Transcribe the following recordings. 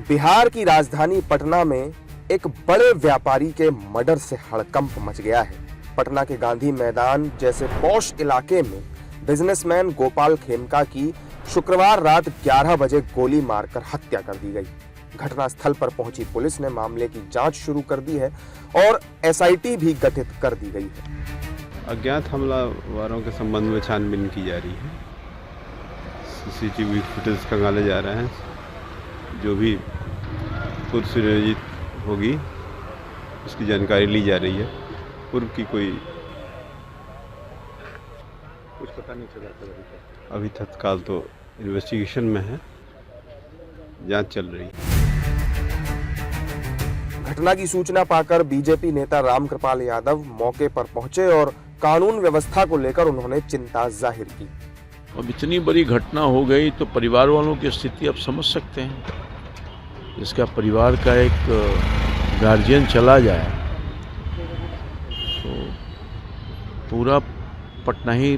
बिहार की राजधानी पटना में एक बड़े व्यापारी के मर्डर से हड़कंप मच गया है। पटना के गांधी मैदान जैसे पॉश इलाके में बिजनेसमैन गोपाल खेमका की शुक्रवार रात 11 बजे गोली मारकर हत्या कर दी गई। घटनास्थल पर पहुंची पुलिस ने मामले की जांच शुरू कर दी है और एसआईटी भी गठित कर दी गई है। अज्ञात हमलावरों के संबंध में छानबीन की जा रही है। सीसीटीवी फुटेज खंगाले जा रहे हैं। जो भी पूर्व सुनियोजित होगी उसकी जानकारी ली जा रही है। पूर्व की कोई कुछ पता नहीं चला अभी तत्काल तो इन्वेस्टिगेशन में है, जांच चल रही है। घटना की सूचना पाकर बीजेपी नेता रामकृपाल यादव मौके पर पहुंचे और कानून व्यवस्था को लेकर उन्होंने चिंता जाहिर की। अब इतनी बड़ी घटना हो गई तो परिवार वालों की स्थिति आप समझ सकते हैं। इसका परिवार का एक गार्जियन चला जाए तो पूरा पटना ही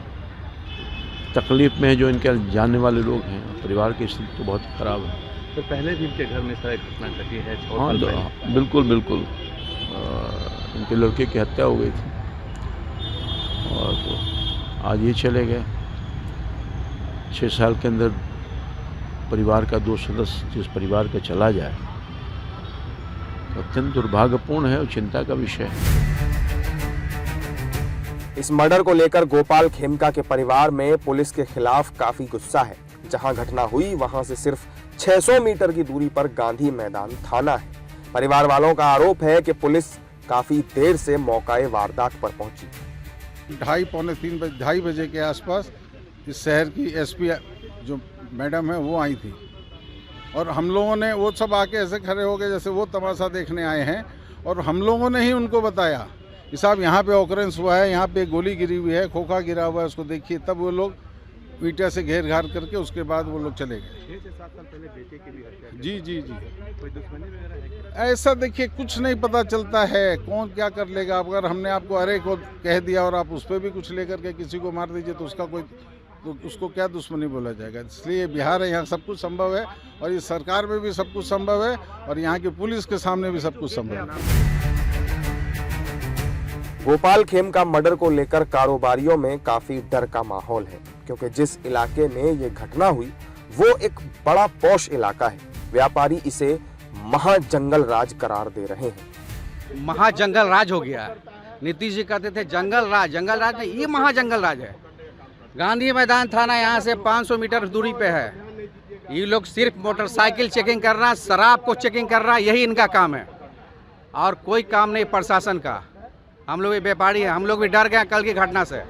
तकलीफ में है। जो इनके जानने वाले लोग हैं, परिवार की स्थिति तो बहुत खराब है। तो पहले भी इनके घर में सारी घटना घटी है। हाँ, बिल्कुल बिल्कुल। इनके लड़के की हत्या हो गई थी और तो आज ये चले गए। 6 साल के अंदर परिवार का 2 सदस्य जिस परिवार का चला जाए तो अत्यंत दुर्भाग्यपूर्ण है और चिंता का विषय है। इस मर्डर को लेकर गोपाल खेमका के परिवार में पुलिस के खिलाफ काफी गुस्सा है। जहां घटना हुई वहां से सिर्फ 600 मीटर की दूरी पर गांधी मैदान थाना है। परिवार वालों का आरोप है कि पुलिस काफी देर से मौके वारदात पर पहुंची। 2:30 बजे के आसपास इस शहर की एसपी जो मैडम है वो आई थी और हम लोगों ने वो सब आके ऐसे खड़े हो गए जैसे वो तमाशा देखने आए हैं और हम लोगों ने ही उनको बताया कि साहब यहाँ पे ऑकरेंस हुआ है, यहाँ पे गोली गिरी हुई है, खोखा गिरा हुआ है, उसको देखिए। तब वो लोग ईंटा से घेर घार करके उसके बाद वो लोग चले गए। 6 से 7 साल पहले बेटे की भी हत्या जी जी जी। कोई दुश्मनी वगैरह है? ऐसा देखिए कुछ नहीं पता चलता है कौन क्या कर लेगा। अगर हमने आपको अरे को कह दिया और आप उस पर भी कुछ लेकर के किसी को मार दीजिए तो उसको क्या दुश्मनी बोला जाएगा। इसलिए बिहार है, यहाँ सब कुछ संभव है और इस सरकार में भी सब कुछ संभव है और यहाँ की पुलिस के सामने भी सब कुछ संभव है। गोपाल खेमका मर्डर को लेकर कारोबारियों में काफी डर का माहौल है, क्योंकि जिस इलाके में ये घटना हुई वो एक बड़ा पॉश इलाका है। व्यापारी इसे महाजंगल राज करार दे रहे हैं। महाजंगल राज हो गया है। नीतीश जी कहते थे जंगल राज नहीं, ये महाजंगल राज है। गांधी मैदान थाना यहाँ से 500 मीटर दूरी पे है। ये लोग सिर्फ मोटरसाइकिल चेकिंग कर रहा, शराब को चेकिंग कर रहा, यही इनका काम है और कोई काम नहीं प्रशासन का। हम लोग भी व्यापारी हैं, हम लोग भी डर गए कल की घटना से।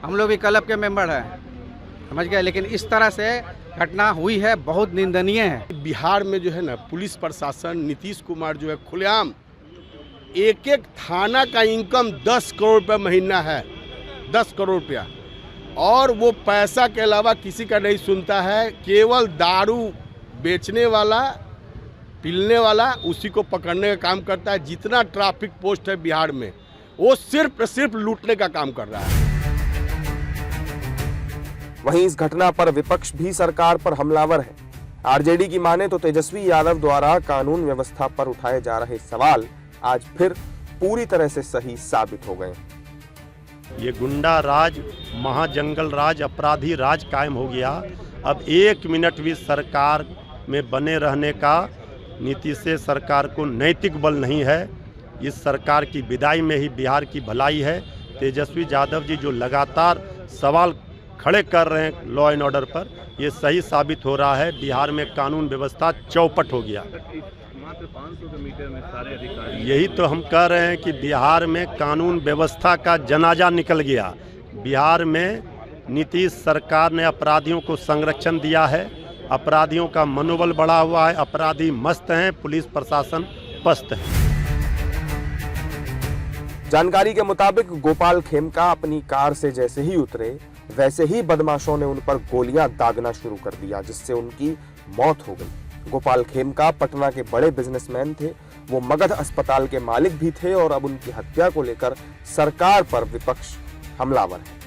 हम लोग भी क्लब के मेंबर हैं, समझ गए। लेकिन इस तरह से घटना हुई है, बहुत निंदनीय है। बिहार में जो है ना पुलिस प्रशासन, नीतीश कुमार जो है खुलेआम एक थाना का इनकम 10 करोड़ रुपये महीना है, 10 करोड़ रुपया, और वो पैसा के अलावा किसी का नहीं सुनता है। केवल दारू बेचने वाला, पीलने वाला, उसी को पकड़ने का काम करता है। जितना ट्रैफिक पोस्ट है बिहार में वो सिर्फ लूटने का काम कर रहा है। वहीं इस घटना पर विपक्ष भी सरकार पर हमलावर है। आरजेडी की माने तो तेजस्वी यादव द्वारा कानून व्यवस्था पर उठाए जा रहे सवाल आज फिर पूरी तरह से सही साबित हो गए। ये गुंडा राज, महाजंगल राज, अपराधी राज कायम हो गया। अब 1 मिनट भी सरकार में बने रहने का नीतीश सरकार को नैतिक बल नहीं है। इस सरकार की विदाई में ही बिहार की भलाई है। तेजस्वी यादव जी जो लगातार सवाल खड़े कर रहे हैं लॉ एंड ऑर्डर पर, ये सही साबित हो रहा है। बिहार में कानून व्यवस्था चौपट हो गया। मात्र 500 मीटर में सारे अधिकारी, यही तो हम कह रहे हैं कि बिहार में कानून व्यवस्था का जनाजा निकल गया। बिहार में नीतीश सरकार ने अपराधियों को संरक्षण दिया है, अपराधियों का मनोबल बढ़ा हुआ है, अपराधी मस्त हैं, पुलिस प्रशासन पस्त है। जानकारी के मुताबिक गोपाल खेमका अपनी कार से जैसे ही उतरे वैसे ही बदमाशों ने उन पर गोलियां दागना शुरू कर दिया, जिससे उनकी मौत हो गई। गोपाल खेमका पटना के बड़े बिजनेसमैन थे। वो मगध अस्पताल के मालिक भी थे और अब उनकी हत्या को लेकर सरकार पर विपक्ष हमलावर है।